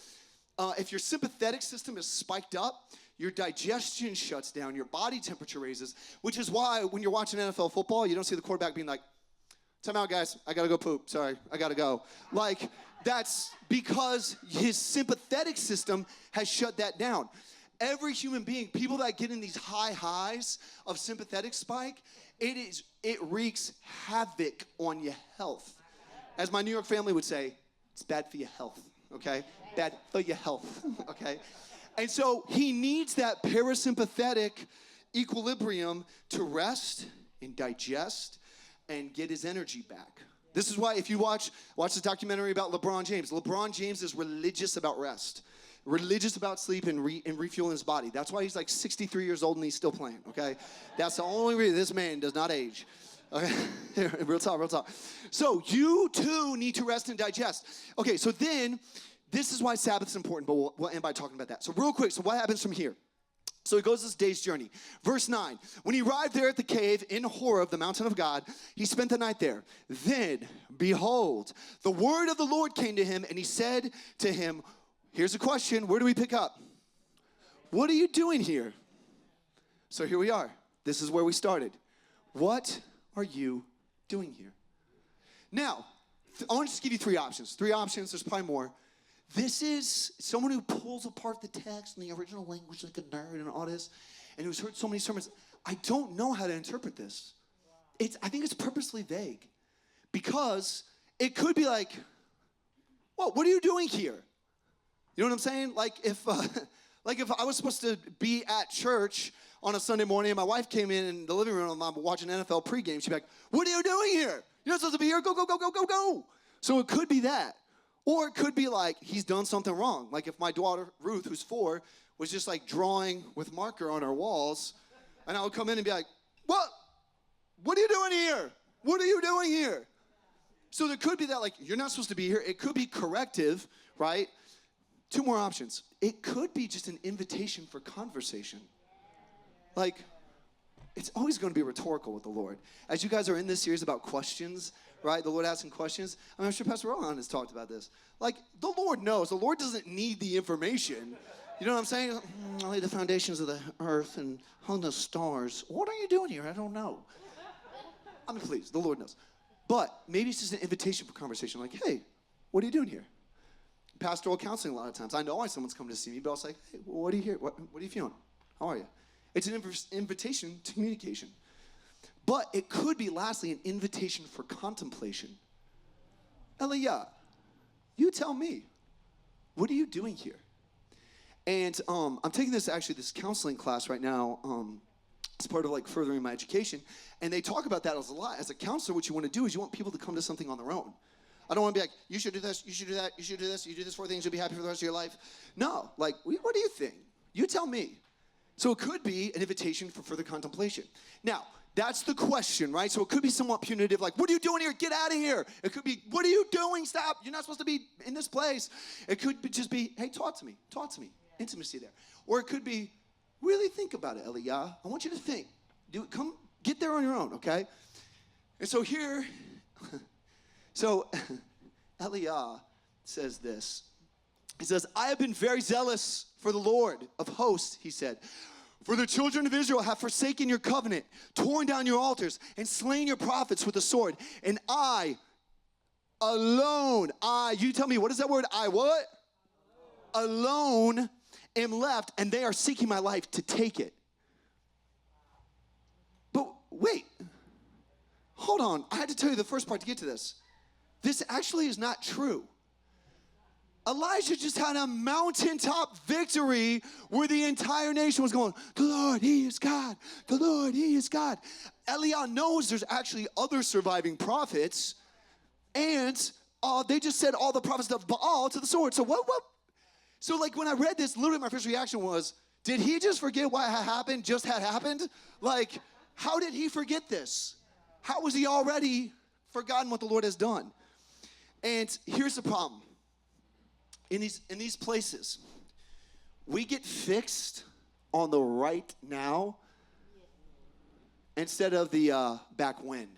if your sympathetic system is spiked up, your digestion shuts down, your body temperature raises, which is why when you're watching NFL football, you don't see the quarterback being like, time out, guys, I gotta go poop, sorry, I gotta go. Like, that's because his sympathetic system has shut that down. Every human being, people that get in these high highs of sympathetic spike, it wreaks havoc on your health. As my New York family would say, it's bad for your health, okay? Bad for your health, okay? And so he needs that parasympathetic equilibrium to rest and digest and get his energy back. This is why if you watch the documentary about LeBron James is religious about rest, religious about sleep and refueling his body. That's why he's like 63 years old and he's still playing, okay? That's the only reason this man does not age. Okay, real talk. So you too need to rest and digest. Okay, so then this is why Sabbath's important, but we'll end by talking about that. So real quick, so what happens from here? So he goes this day's journey. Verse 9, when he arrived there at the cave in Horeb, the mountain of God, he spent the night there. Then, behold, the word of the Lord came to him, and he said to him, here's a question, where do we pick up? What are you doing here? So here we are. This is where we started. What are you doing here? Now, I want to just give you three options. There's probably more. This is someone who pulls apart the text in the original language like a nerd and all this, and who's heard so many sermons. I don't know how to interpret this. I think it's purposely vague because it could be like, well, what are you doing here? You know what I'm saying? Like if I was supposed to be at church on a Sunday morning and my wife came in the living room and I'm watching NFL pregame, she'd be like, what are you doing here? You're not supposed to be here. Go, go, go, go, go, go. So it could be that. Or it could be like he's done something wrong. Like if my daughter, Ruth, who's 4, was just like drawing with marker on her walls, and I would come in and be like, what? What are you doing here? What are you doing here? So there could be that like, you're not supposed to be here. It could be corrective, right? 2 more options. It could be just an invitation for conversation. Like, it's always going to be rhetorical with the Lord. As you guys are in this series about questions, right? The Lord asking questions. I mean, I'm sure Pastor Rohan has talked about this. Like, the Lord knows. The Lord doesn't need the information. You know what I'm saying? I laid the foundations of the earth and hung the stars. What are you doing here? I don't know. I mean, please, the Lord knows. But maybe it's just an invitation for conversation. Like, hey, what are you doing here? Pastoral counseling a lot of times. I know why someone's coming to see me, but I'll say, hey, what are you here? What are you feeling? How are you? It's an invitation to communication. But it could be, lastly, an invitation for contemplation. Elia, you tell me, what are you doing here? And I'm taking this counseling class right now as part of like furthering my education. And they talk about that as a lot. As a counselor, what you want to do is you want people to come to something on their own. I don't want to be like, you should do this, you should do that, you should do this, you do this 4 things, you'll be happy for the rest of your life. No, like, what do you think? You tell me. So it could be an invitation for further contemplation. Now, that's the question, right? So it could be somewhat punitive, like, what are you doing here? Get out of here. It could be, what are you doing? Stop. You're not supposed to be in this place. It could just be, hey, talk to me. Intimacy there. Or it could be, really think about it, Elia. I want you to think. Come, get there on your own, okay? And so here, Elia says this. He says, I have been very zealous for the Lord of hosts, he said. For the children of Israel have forsaken your covenant, torn down your altars, and slain your prophets with the sword. And I alone, you tell me, what is that word? I what? Alone am left, and they are seeking my life to take it. But wait, hold on. I had to tell you the first part to get to this. This actually is not true. Elijah just had a mountaintop victory where the entire nation was going, the Lord, he is God. The Lord, he is God. Eliah knows there's actually other surviving prophets, and they just said all the prophets of Baal to the sword. So what? So like when I read this, literally my first reaction was, did he just forget what had happened, just had happened? Like, how did he forget this? How was he already forgotten what the Lord has done? And here's the problem. In these places, we get fixed on the right now instead of the back when.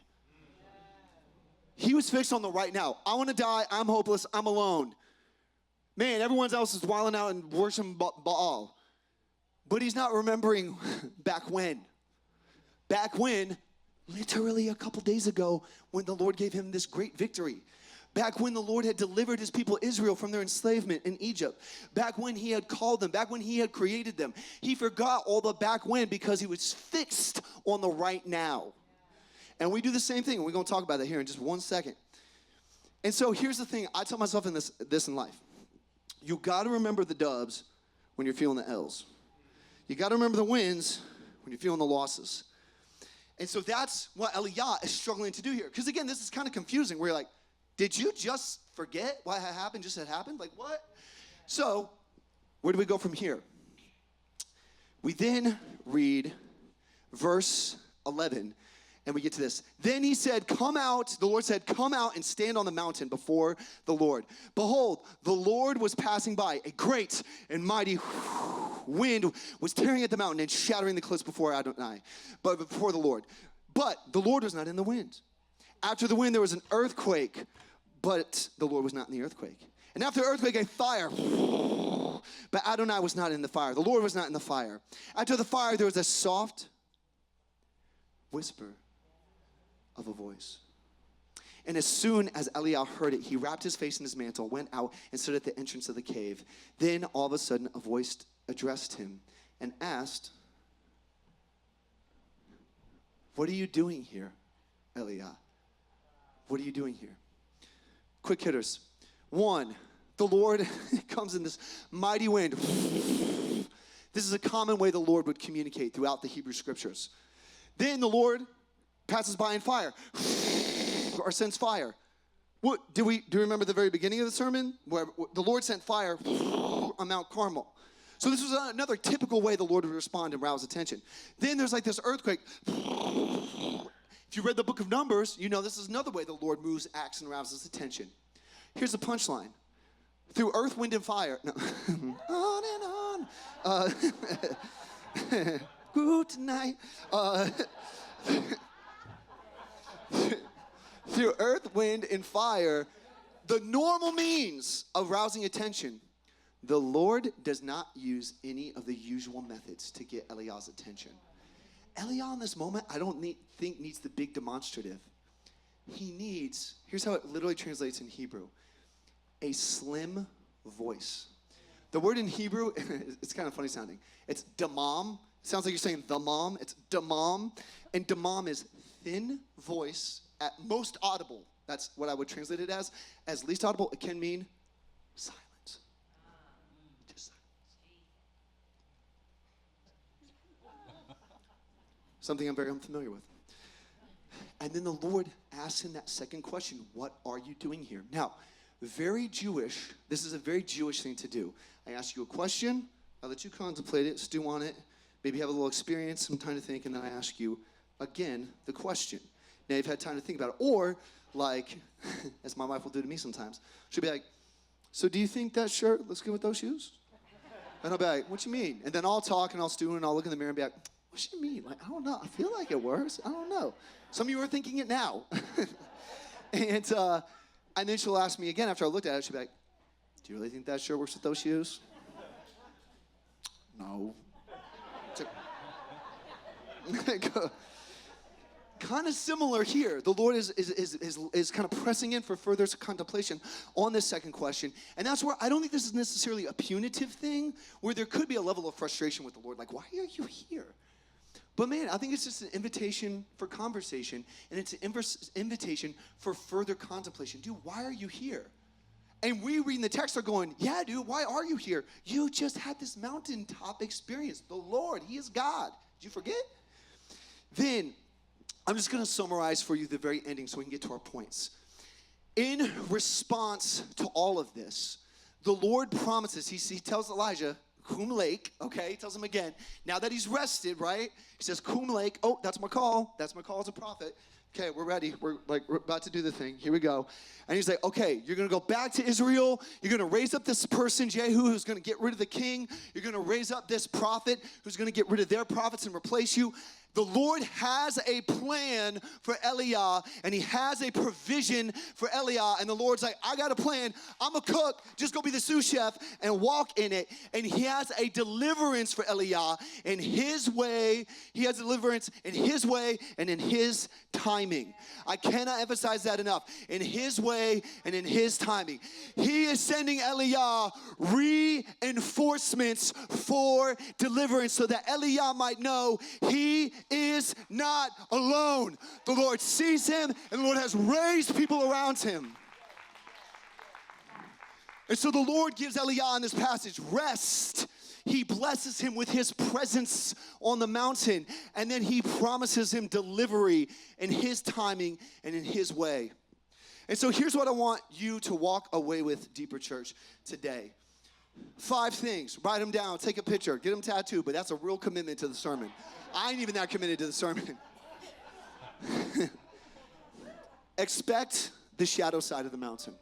He was fixed on the right now. I want to die. I'm hopeless. I'm alone. Man, everyone else is wilding out and worshiping Baal. But he's not remembering back when. Back when, literally a couple days ago, when the Lord gave him this great victory. Back when the Lord had delivered his people Israel from their enslavement in Egypt. Back when he had called them. Back when he had created them. He forgot all the back when because he was fixed on the right now. And we do the same thing. We're going to talk about that here in just 1 second. And so here's the thing. I tell myself in this in life. You got to remember the dubs when you're feeling the L's. You got to remember the wins when you're feeling the losses. And so that's what Eliah is struggling to do here. Because again, this is kind of confusing. Where you're like, did you just forget what had happened just had happened? Like what? So where do we go from here? We then read verse 11. And we get to this. Then he said, come out. The Lord said, come out and stand on the mountain before the Lord. Behold, the Lord was passing by. A great and mighty wind was tearing at the mountain and shattering the cliffs before Adonai, but before the Lord. But the Lord was not in the wind. After the wind, there was an earthquake, but the Lord was not in the earthquake. And after the earthquake, a fire. But Adonai was not in the fire. The Lord was not in the fire. After the fire, there was a soft whisper of a voice. And as soon as Eliah heard it, he wrapped his face in his mantle, went out, and stood at the entrance of the cave. Then all of a sudden a voice addressed him and asked, what are you doing here, Eliah? What are you doing here? Quick hitters. 1, the Lord comes in this mighty wind. This is a common way the Lord would communicate throughout the Hebrew scriptures. Then the Lord passes by in fire, or sends fire. What do you remember the very beginning of the sermon where the Lord sent fire on Mount Carmel? So this was another typical way the Lord would respond and rouse attention. Then there's like this earthquake. If you read the book of Numbers, you know this is another way the Lord moves, acts, and rouses attention. Here's the punchline. Through earth, wind, and fire. No. On and on. Good tonight. Through earth, wind, and fire, the normal means of rousing attention, the Lord does not use any of the usual methods to get Eliah's attention. Eliah in this moment, I don't think needs the big demonstrative. He needs, here's how it literally translates in Hebrew, a slim voice. The word in Hebrew, it's kind of funny sounding. It's damam. It sounds like you're saying the mom. It's damam. And damam is thin voice, at most audible. That's what I would translate it as. As least audible, it can mean silence. Just silence. Something I'm very unfamiliar with. And then the Lord asks him that second question, what are you doing here? Now, very Jewish, this is a very Jewish thing to do. I ask you a question, I let you contemplate it, stew on it, maybe have a little experience, some time to think, and then I ask you again the question. Now you've had time to think about it. Or, like, as my wife will do to me sometimes, she'll be like, so do you think that shirt looks good with those shoes? And I'll be like, what you mean? And then I'll talk and I'll stew and I'll look in the mirror and be like, what you mean? Like, I don't know. I feel like it works. I don't know. Some of you are thinking it now. And then she'll ask me again after I looked at it, she'll be like, do you really think that shirt works with those shoes? No. Kind of similar here. The Lord is kind of pressing in for further contemplation on this second question. And that's where I don't think this is necessarily a punitive thing, where there could be a level of frustration with the Lord. Like, why are you here? But man, I think it's just an invitation for conversation, and it's an invitation for further contemplation. Dude, why are you here? And we reading the text are going, yeah, dude, why are you here? You just had this mountaintop experience. The Lord, he is God. Did you forget? Then, I'm just going to summarize for you the very ending so we can get to our points. In response to all of this, the Lord promises, he tells Elijah, Kum Lake, okay, he tells him again, now that he's rested, right? He says, Kum Lake, oh, that's my call as a prophet. Okay, we're ready. We're about to do the thing. Here we go. And he's like, okay, you're going to go back to Israel. You're going to raise up this person, Jehu, who's going to get rid of the king. You're going to raise up this prophet who's going to get rid of their prophets and replace you. The Lord has a plan for Eliah, and he has a provision for Eliah. And the Lord's like, I got a plan. I'm a cook. Just go be the sous chef and walk in it. And he has a deliverance for Eliah in his way. He has deliverance in his way and in his timing. I cannot emphasize that enough. In his way and in his timing. He is sending Eliah reinforcements for deliverance so that Eliah might know he is not alone. The Lord sees him, and the Lord has raised people around him. And so the Lord gives Eliah in this passage rest. He blesses him with his presence on the mountain, and then he promises him delivery in his timing and in his way. And so here's what I want you to walk away with, Deeper Church, today. 5 things. Write them down. Take a picture. Get them tattooed, but that's a real commitment to the sermon. I ain't even that committed to the sermon. Expect the shadow side of the mountain.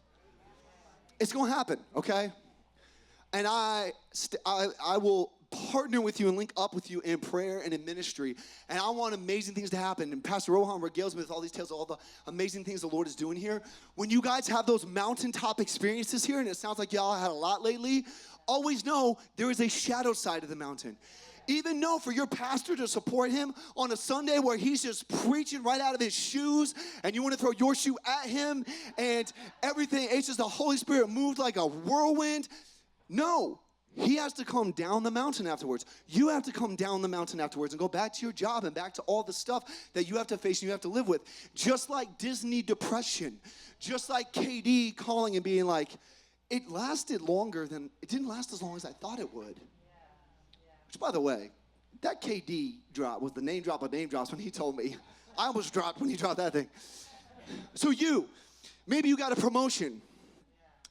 It's going to happen, okay? And I will partner with you and link up with you in prayer and in ministry. And I want amazing things to happen. And Pastor Rohan regales me with all these tales of all the amazing things the Lord is doing here. When you guys have those mountaintop experiences here, and it sounds like y'all had a lot lately, always know there is a shadow side of the mountain. Even know for your pastor to support him on a Sunday where he's just preaching right out of his shoes and you want to throw your shoe at him and everything, it's just the Holy Spirit moved like a whirlwind. No, he has to come down the mountain afterwards. You have to come down the mountain afterwards and go back to your job and back to all the stuff that you have to face and you have to live with. Just like Disney depression, just like KD calling and being like, it didn't last as long as I thought it would. Which, by the way, that KD drop was the name drop of name drops when he told me. I almost dropped when he dropped that thing. So maybe you got a promotion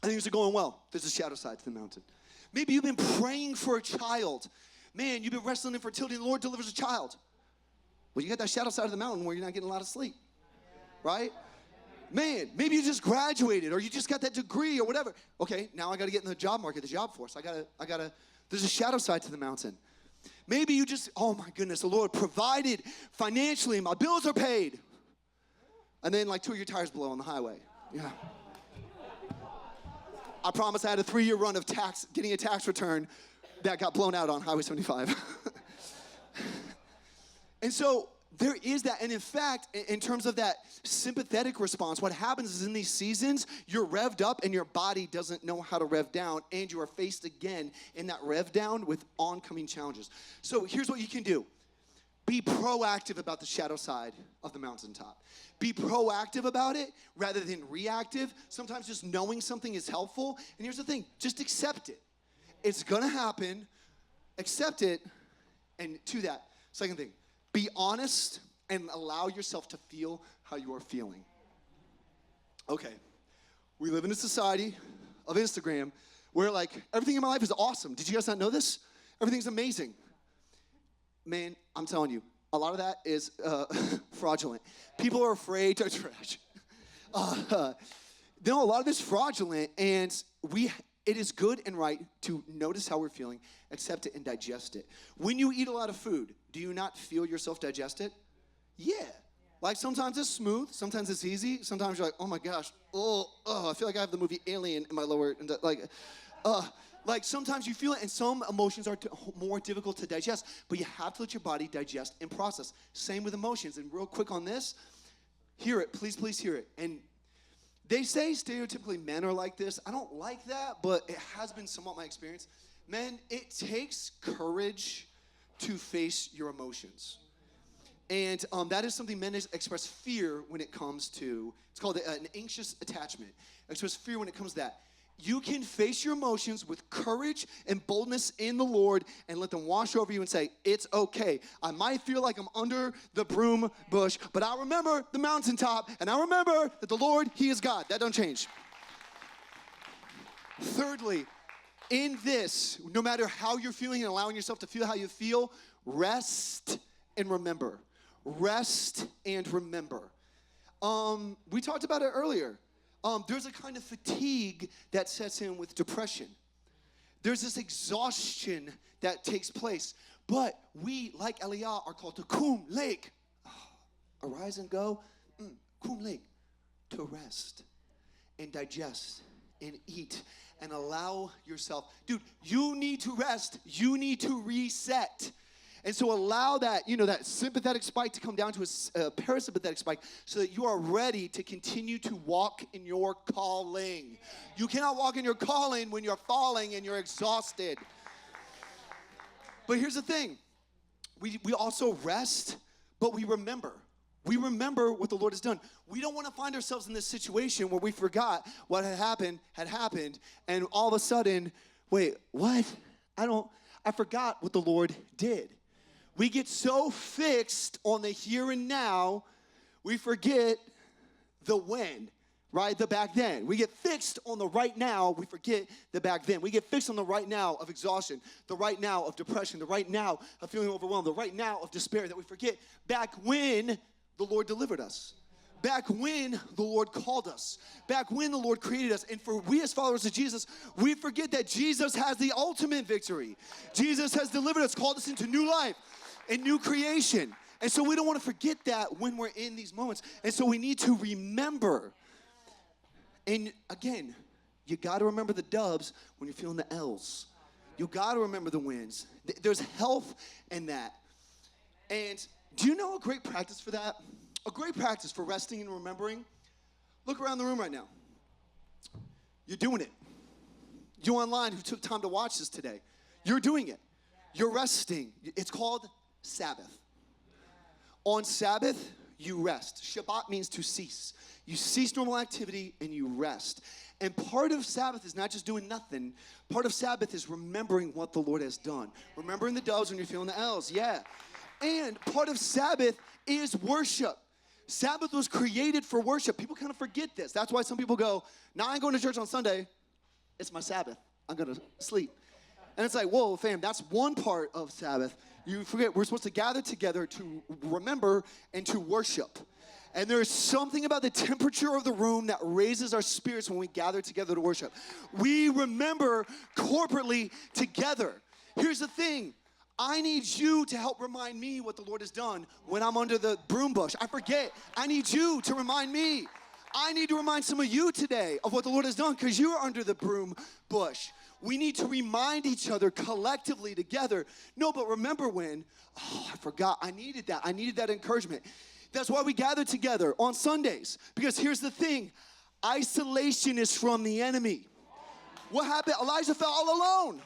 and things are going well. There's a shadow side to the mountain. Maybe you've been praying for a child. Man, you've been wrestling infertility and the Lord delivers a child. Well, you got that shadow side of the mountain where you're not getting a lot of sleep, right? Man, maybe you just graduated or you just got that degree or whatever. Okay, now I got to get in the job market, the job force. There's a shadow side to the mountain. Maybe you just, oh my goodness, the Lord provided financially, my bills are paid. And then like 2 of your tires blow on the highway. Yeah. I promise I had a 3-year run of getting a tax return that got blown out on Highway 75. And so there is that. And in fact, in terms of that sympathetic response, what happens is in these seasons, you're revved up and your body doesn't know how to rev down, and you are faced again in that rev down with oncoming challenges. So here's what you can do. Be proactive about the shadow side of the mountaintop. Be proactive about it rather than reactive. Sometimes just knowing something is helpful. And here's the thing, just accept it. It's gonna happen, accept it, and to that, second thing, be honest and allow yourself to feel how you are feeling. Okay, we live in a society of Instagram where like everything in my life is awesome. Did you guys not know this? Everything's amazing. Man, I'm telling you, a lot of that is fraudulent. People are afraid to trash. A lot of it's fraudulent, and it is good and right to notice how we're feeling, accept it, and digest it. When you eat a lot of food, do you not feel yourself digest it? Yeah. Like sometimes it's smooth, sometimes it's easy, sometimes you're like, oh my gosh, I feel like I have the movie Alien in my lower, like sometimes you feel it, and some emotions are more difficult to digest, but you have to let your body digest and process. Same with emotions. And real quick on this, hear it, please hear it. And they say stereotypically men are like this. I don't like that, but it has been somewhat my experience. Men, it takes courage to face your emotions. And that is something men express fear when it comes to, it's called an anxious attachment. Express fear when it comes to that. you can face your emotions with courage and boldness in the Lord and let them wash over you and say, it's okay. I might feel like I'm under the broom bush, but I remember the mountaintop, and I remember that the Lord, He is God. That don't change. Thirdly, in this, no matter how you're feeling and allowing yourself to feel how you feel, rest and remember. Rest and remember. We talked about it earlier. There's a kind of fatigue that sets in with depression. There's this exhaustion that takes place. But we, like Eliah, are called to kum lake. Arise and go. Kum lake. To rest and digest and eat and allow yourself. Dude, you need to rest. You need to reset. And so allow that, that sympathetic spike to come down to a parasympathetic spike so that you are ready to continue to walk in your calling. You cannot walk in your calling when you're falling and you're exhausted. But here's the thing. We also rest, but we remember. We remember what the Lord has done. We don't want to find ourselves in this situation where we forgot what had happened, and all of a sudden, wait, what? I forgot what the Lord did. We get so fixed on the here and now, we forget the when, right? The back then. We get fixed on the right now, we forget the back then. We get fixed on the right now of exhaustion, the right now of depression, the right now of feeling overwhelmed, the right now of despair, that we forget back when the Lord delivered us. Back when the Lord called us. Back when the Lord created us. And for we as followers of Jesus, we forget that Jesus has the ultimate victory. Jesus has delivered us, called us into new life and new creation. And so we don't want to forget that when we're in these moments. And so we need to remember. And again, you got to remember the doves when you're feeling the L's. You got to remember the wins. There's health in that. And do you know a great practice for that? A great practice for resting and remembering? Look around the room right now. You're doing it. You online who took time to watch this today, you're doing it. You're resting. It's called Sabbath. On Sabbath, you rest. Shabbat means to cease. You cease normal activity and you rest. And part of Sabbath is not just doing nothing. Part of Sabbath is remembering what the Lord has done. Remembering the doves when you're feeling the L's, yeah. And part of Sabbath is worship. Sabbath was created for worship. People kind of forget this. That's why some people go, I ain't going to church on Sunday. It's my Sabbath. I'm going to sleep. And it's like, whoa, fam, that's one part of Sabbath. You forget, we're supposed to gather together to remember and to worship. And there's something about the temperature of the room that raises our spirits when we gather together to worship. We remember corporately together. Here's the thing. I need you to help remind me what the Lord has done when I'm under the broom bush. I forget. I need you to remind me. I need to remind some of you today of what the Lord has done because you're under the broom bush. We need to remind each other collectively together. No, but remember when, I forgot. I needed that. I needed that encouragement. That's why we gather together on Sundays. Because here's the thing. Isolation is from the enemy. What happened? Elijah felt all alone.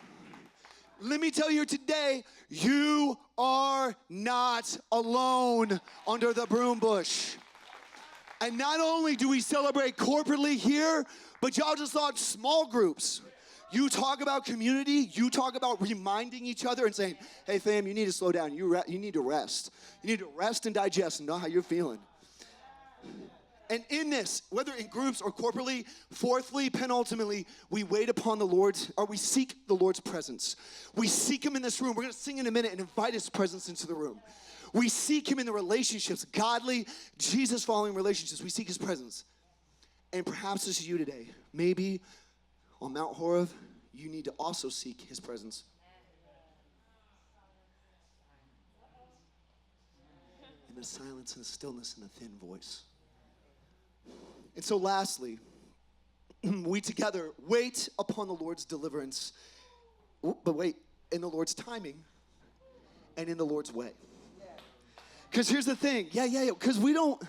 Let me tell you today, you are not alone under the broom bush. And not only do we celebrate corporately here, but y'all just thought small groups. You talk about community. You talk about reminding each other and saying, hey, fam, you need to slow down. You need to rest. You need to rest and digest and know how you're feeling. And in this, whether in groups or corporately, fourthly, penultimately, we wait upon the Lord's, or we seek the Lord's presence. We seek Him in this room. We're going to sing in a minute and invite His presence into the room. We seek Him in the relationships, godly, Jesus-following relationships. We seek His presence. And perhaps this is you today. Maybe on Mount Horeb, you need to also seek His presence. In the silence and the stillness and the thin voice. And so lastly, we together wait upon the Lord's deliverance, but wait, in the Lord's timing and in the Lord's way. Because here's the thing, because we don't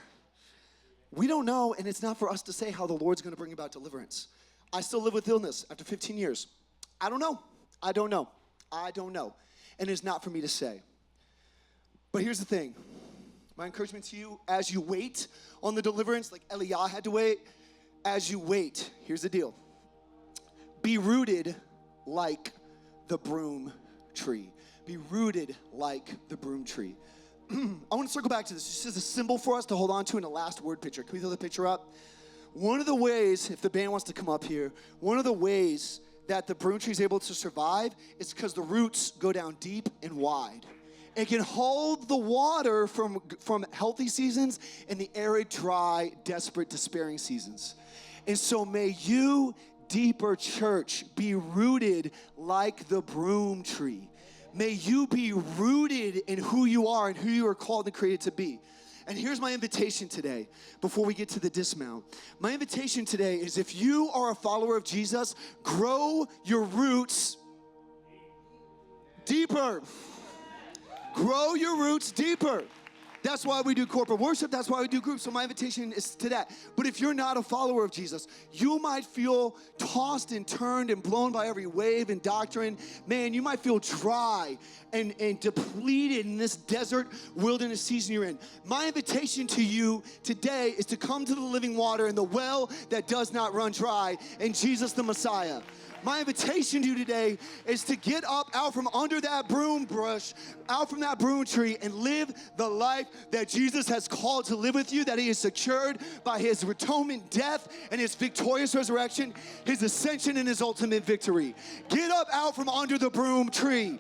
know, and it's not for us to say how the Lord's going to bring about deliverance. I still live with illness after 15 years. I don't know. And it's not for me to say. But here's the thing. My encouragement to you, as you wait on the deliverance, like Eliah had to wait, as you wait, here's the deal. Be rooted like the broom tree. Be rooted like the broom tree. I want to circle back to this. This is a symbol for us to hold on to in the last word picture. Can we throw the picture up? One of the ways, if the band wants to come up here, one of the ways that the broom tree is able to survive is because the roots go down deep and wide. It can hold the water from healthy seasons and the arid, dry, desperate, despairing seasons. And so may you, Deeper Church, be rooted like the broom tree. May you be rooted in who you are and who you are called and created to be. And here's my invitation today, before we get to the dismount. My invitation today is, if you are a follower of Jesus, grow your roots deeper. Grow your roots deeper. That's why we do corporate worship. That's why we do groups. So my invitation is to that. But if you're not a follower of Jesus, you might feel tossed and turned and blown by every wave and doctrine. Man, you might feel dry and depleted in this desert wilderness season you're in. My invitation to you today is to come to the living water and the well that does not run dry, in Jesus the Messiah. My invitation to you today is to get up out from under that broom brush, out from that broom tree, and live the life that Jesus has called to live with you, that he has secured by his atonement death and his victorious resurrection, his ascension and his ultimate victory. Get up out from under the broom tree.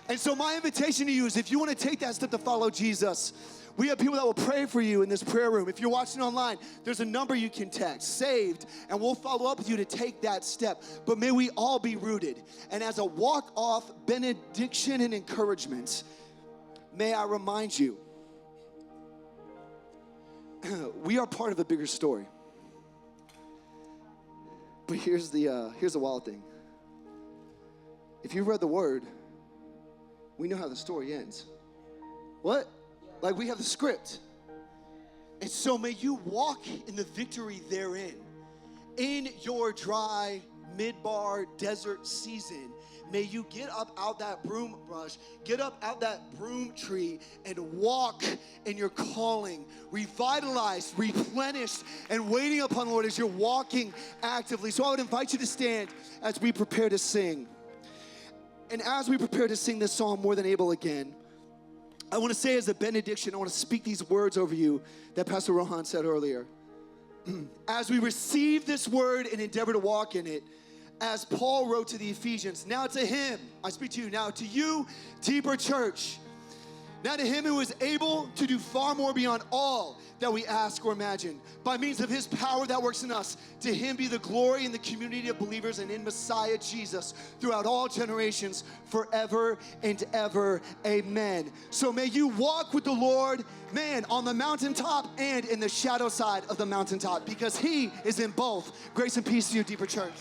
And so my invitation to you is, if you want to take that step to follow Jesus, we have people that will pray for you in this prayer room. If you're watching online, there's a number you can text, saved, and we'll follow up with you to take that step. But may we all be rooted. And as a walk-off benediction and encouragement, may I remind you, we are part of a bigger story. But here's the wild thing. If you've read the Word, we know how the story ends. What? Like, we have the script. And so may you walk in the victory therein. In your dry, midbar, desert season, may you get up out that broom brush, get up out that broom tree, and walk in your calling, revitalized, replenished, and waiting upon the Lord as you're walking actively. So I would invite you to stand as we prepare to sing. And as we prepare to sing this song, More Than Able again, I want to say as a benediction, I want to speak these words over you that Pastor Rohan said earlier. As we receive this word and endeavor to walk in it, as Paul wrote to the Ephesians, now to him, I speak to you now, to you, Deeper Church, now to him who is able to do far more beyond all that we ask or imagine, by means of his power that works in us, to him be the glory in the community of believers and in Messiah Jesus throughout all generations, forever and ever. Amen. So may you walk with the Lord, man, on the mountaintop and in the shadow side of the mountaintop, because he is in both. Grace and peace to you, Deeper Church.